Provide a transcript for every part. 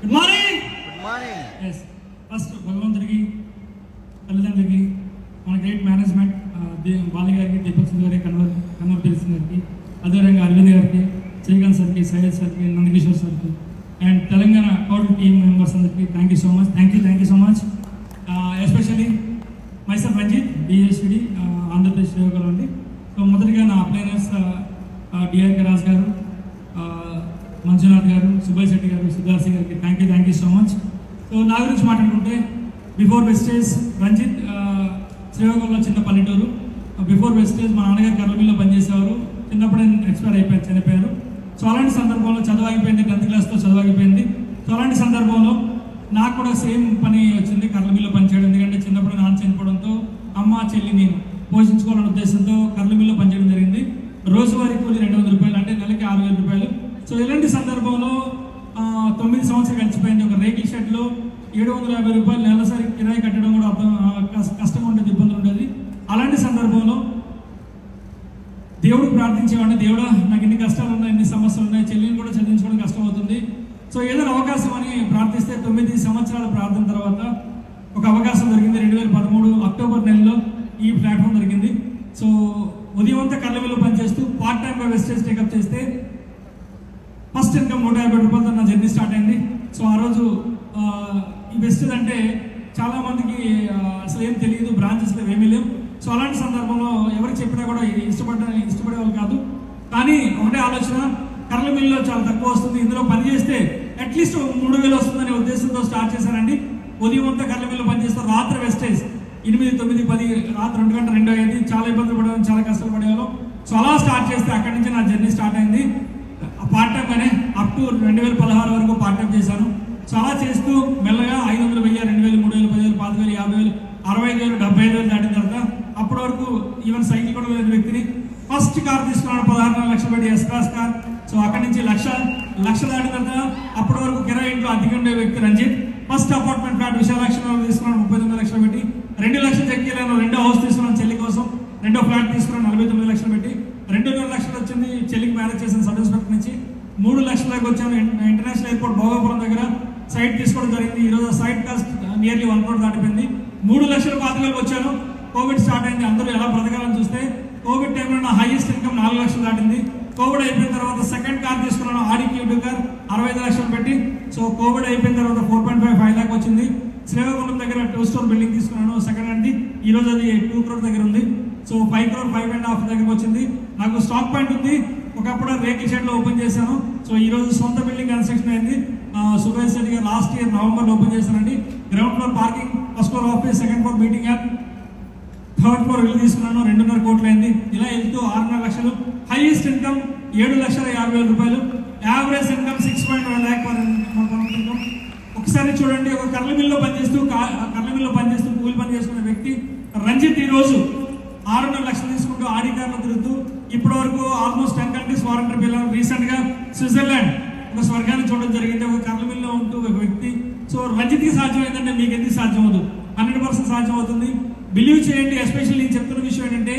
Good morning. Yes, first భగవంతుడికి, తల్లిదండ్రులకి, మన గ్రేట్ మేనేజ్మెంట్ బాలి గారికి, దీపక్ సింగ్ గారికి, కన్వర్ సింగ్ గారికి, అదేవిధంగా అరవింద్ గారికి, శ్రీకాంత్ సార్కి, సయ్యద్ సార్కి, నందకిషోర్ సార్కి and Telangana total team members అందరికి thank you so much. Thank you so much. Especially myself Ranjith, DSD Andhra Pradesh యోగాలో అండి. సో మొదటిగా నా అప్లైనర్స్ డిఆర్కే రాజ్ గారు, మంజునాథ్ గారు, సుబ్బయ్య శెట్టి గారు, సిద్ధార్థి గారికి thank you so much. So నా గురించి మాట్లాడుకుంటే, బిఫోర్ వెస్టేజ్ రంజిత్ శ్రీకాకుళంలో చిన్న పల్లెటూరు. బిఫోర్ వెస్టేజ్ మా నాన్నగారు కర్లమిల్లో పనిచేసేవారు. చిన్నప్పుడే ఎక్స్పైర్ అయిపోయారు, చనిపోయారు. సో అలాంటి సందర్భంలో చదువు ఆగిపోయింది, 10th క్లాస్లో చదువు ఆగిపోయింది. సో అలాంటి సందర్భంలో నాకు కూడా సేమ్ పని వచ్చింది, కర్లమిల్లో పనిచేయడం. ఎందుకంటే చిన్నప్పుడు నాన్న చనిపోవడంతో అమ్మ చెల్లి నేను పోషించుకోవాలనే ఉద్దేశంతో కర్లమిల్లో పనిచేయడం జరిగింది. రోజువారీ కూలి 200 రూపాయలు, అంటే నెలకి 6,000 రూపాయలు. సో ఇలాంటి సందర్భంలో 9 సంవత్సరాలు గడిచిపోయింది. ఒక రేకిల్ షెడ్లో 750 రూపాయలు నెలసరి కిరాయి కట్టడం కూడా కష్టంగా ఉండేది, ఇబ్బందులు ఉండేది. అలాంటి సందర్భంలో దేవుడికి ప్రార్థించేవాడిని, దేవుడా నాకు ఇన్ని కష్టాలు ఉన్నాయి, ఇన్ని సమస్యలు ఉన్నాయి, చెల్లిని కూడా చదివించుకోవడం కష్టం అవుతుంది. సో ఏదైనా అవకాశం అని ప్రార్థిస్తే 9 సంవత్సరాల ప్రార్థన తర్వాత ఒక అవకాశం దొరికింది. 2013 అక్టోబర్ నెలలో ఈ ప్లాట్ఫామ్ దొరికింది. సో ఉదయం అంతా కర్లమిల్లో పనిచేస్తూ పార్ట్ టైంగా వెస్టేజ్ టేకప్ చేస్తే ఫస్ట్ ఇన్కమ్ 150 రూపాయలతో నా జర్నీ స్టార్ట్ అయింది. సో ఆ రోజు ఈ వెస్టేజ్ అంటే చాలామందికి అసలు ఏం తెలియదు, బ్రాంచెస్లో ఏమీ లేవు. సో అలాంటి సందర్భంలో ఎవరికి చెప్పినా కూడా ఇష్టపడేవాళ్ళు కాదు. కానీ ఒకటే ఆలోచన, కర్లమిల్లో చాలా తక్కువ వస్తుంది, ఇందులో పని చేస్తే అట్లీస్ట్ 3,000 వస్తుందనే ఉద్దేశంతో స్టార్ట్ చేశానండి. ఉదయం అంతా కర్లమిల్లో పనిచేస్తారు, రాత్రి వెస్టేజ్ 8, 9, 10 రాత్రి 2 గంటల 2 అయ్యేది. చాలా ఇబ్బందులు పడేవాళ్ళం, చాలా కష్టాలు పడేవాళ్ళం. సో అలా స్టార్ట్ చేస్తే అక్కడి నుంచి నా జర్నీ స్టార్ట్ అయింది. పార్ట్ టైంగానే అప్ టు 2016 వరకు పార్ట్ టైం చేశాను. సో అలా చేస్తూ మెల్లగా 500, 1000, 2,000, 3,000, 10,000, 5,000, 50,000, 65,000, 75,000 దాటిన తర్వాత అప్పటి వరకు ఈవెన్ సైకిల్ కూడా లేని వ్యక్తిని ఫస్ట్ కార్ తీసుకున్నాను, 16 లక్షలు పెట్టి ఎస్క్రాస్ కార్. సో అక్కడి నుంచి లక్ష దాటిన తర్వాత అప్పటి వరకు కిరాయి ఇంట్లో అధిక ఉండే వ్యక్తి రంజిత్. ఫస్ట్ అపార్ట్మెంట్ ఫ్లాట్ విశాలాక్షలో తీసుకున్నాను 39 లక్షలు పెట్టి. 2 లక్షలు చెక్కిలేను, రెండో హౌస్ తీసుకున్నాను చెల్లి కోసం. రెండో ఫ్లాట్ తీసుకున్నాను 49 లక్షలు పెట్టి. 2.5 లక్షలు వచ్చింది చెల్లికి మ్యారేజ్ చేసిన సబ్ ఇన్స్పెక్టర్ నుంచి. 3 లక్షల దాకా వచ్చాను. ఇంటర్నేషనల్ ఎయిర్పోర్ట్ భోగాపురం దగ్గర సైట్ తీసుకోవడం జరిగింది. ఈరోజు సైట్ కాస్ట్ నియర్లీ 1 crore దాటిపోయింది. 3,05,000 వచ్చాను. కోవిడ్ స్టార్ట్ అయింది, అందరూ ఎలా బ్రతకాలని చూస్తే కోవిడ్ టైంలో నా హైయెస్ట్ ఇన్కమ్ 4 లక్షలు దాటింది. కోవిడ్ అయిపోయిన తర్వాత సెకండ్ కార్ తీసుకున్నాను, ఆడి Q2 కార్ 65 లక్షలు పెట్టి. సో కోవిడ్ అయిపోయిన తర్వాత 4.5 lakh వచ్చింది. శ్రీకాకుళం దగ్గర 2 store బిల్డింగ్ తీసుకున్నాను, సెకండ్ హ్యాండ్ది. ఈరోజు అది 2 crore దగ్గర ఉంది. సో 5 crore 5.5 దగ్గరకు వచ్చింది. నాకు స్టాక్ పాయింట్ ఉంది. ఒకప్పుడు రేకిల్ షెడ్లో ఓపెన్ చేశాను. సో ఈరోజు సొంత బిల్డింగ్ కన్స్ట్రక్షన్ అయింది. సుబ్బయ్య శెట్టి గారు లాస్ట్ ఇయర్ నవంబర్లో ఓపెన్ చేశానండి. Ground floor parking, first floor office, second floor meeting app, third floor ఇల్లు తీసుకున్నాను. 2.5 కోట్లు అయింది. ఇలా వెళ్తూ 6.5 లక్షలు. హైయెస్ట్ ఇన్కమ్ 7,50,000 రూపాయలు. Average income 6.1 lakh income. ఒకసారి చూడండి, ఒక కర్లమిల్లో పనిచేస్తూ కూలి పని చేసుకునే వ్యక్తి రంజిత్ ఈరోజు 6.5 లక్షలు తీసుకుంటూ ఆడి కార్లో తిరుగుతూ ఇప్పటి వరకు ఆల్మోస్ట్ 10 countries వారంటీ పిల్లలు. రీసెంట్గా స్విట్జర్లాండ్ ఒక స్వర్గాన్ని చూడడం జరిగింది ఒక కర్లమిల్లో ఉంటూ ఒక వ్యక్తి. సో రంజిత్కి సాధ్యం ఏంటంటే మీకు ఎందుకు సాధ్యం అవుతుంది? 100% సాధ్యం అవుతుంది. బిలీవ్ చేయండి. ఎస్పెషల్లీ నేను చెప్తున్న విషయం ఏంటంటే,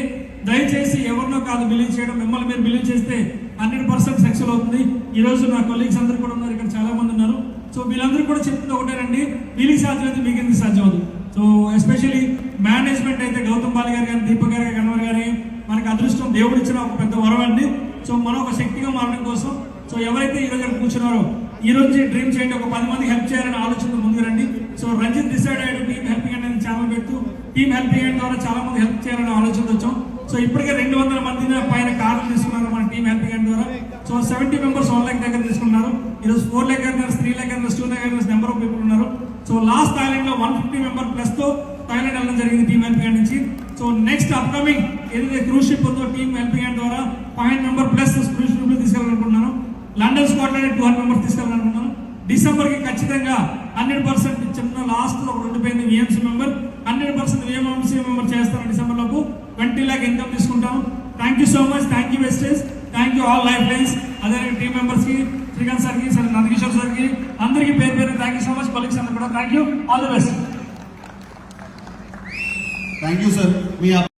దయచేసి ఎవరినో కాదు బిలీవ్ చేయడం, మిమ్మల్ని మీరు బిలీవ్ చేస్తే 100% సక్సెస్ అవుతుంది. ఈరోజు నా కొలీగ్స్ అందరూ కూడా ఉన్నారు, ఇక్కడ చాలా మంది ఉన్నారు. సో వీళ్ళందరూ కూడా చెప్తుంది ఒకటేనండి, వీళ్ళకి సాధ్యం అయితే మీకు ఎందుకు సాధ్యం అవుతుంది? సో ఎస్పెషల్లీ మేనేజ్మెంట్ అయితే గౌతమ్ బాలి గారు కానీ, దీపక్ గారు, కన్వర్ గారి మనకు అదృష్టం దేవుడు ఇచ్చిన ఒక పెద్ద వరం అండి. సో మనం ఒక శక్తిగా మారడం కోసం, సో ఎవరైతే ఈరోజు కూర్చున్నారో ఈ రోజు డ్రీమ్ చేయండి, ఒక 10 మందికి హెల్ప్ చేయాలని ఆలోచన ముందుకు రండి. సో రంజిత్ డిసైడ్ అయ్యాడు టీమ్ హెల్పింగ్ హ్యాండ్ అనే ఛానల్ పెడుతూ టీమ్ హెల్పింగ్ హ్యాండ్ ద్వారా చాలా మంది హెల్ప్ చేయాలని ఆలోచన వచ్చాం. సో ఇప్పటికే 200 మంది పైన కార్లు తీసుకున్నారు మన టీమ్ హెల్పింగ్ హ్యాండ్ ద్వారా. సో 70 members 1 lakh దగ్గర తీసుకున్నారు. ఈరోజు 4 lakh earners, 3 lakh earners, 2 lakh earners number of people ఉన్నారు. సో లాస్ట్ థాయిలాండ్లో 150 member ప్లస్తో థాయిలాండ్ వెళ్ళడం జరిగింది టీమ్ హెల్పింగ్ హ్యాండ్ నుంచి. సో నెక్స్ట్ అప్కమింగ్ ఏదైతే క్రూజ్ షిప్ ఉందో టీమ్ హెల్పింగ్ హ్యాండ్ ద్వారా 500 member ప్లస్ క్రూజ్ షిప్లో తీసుకెళ్ళాలనుకుంటున్నాను. లండన్, స్కాట్లాండ్ 200 members తీసుకెళ్ళాలనుకుంటున్నాను. డిసెంబర్కి ఖచ్చితంగా 100% చిన్న లాస్ట్ ఒక 2 పోయింది VMC మెంబర్, 100% VMC మెంబర్ చేస్తాను. డిసెంబర్ లోపు 20 lakh ఇన్కమ్ తీసుకుంటాం. Thank you so much. Thank you wastage. Thank you all life lines. అదే టీమ్ మెంబర్స్కి, శ్రీకాంత్ సార్కి, నందకిషోర్ సార్కి, అందరికీ పేరు thank you so much. Colleagues అందరూ కూడా thank you. All the best. Thank you sir. Me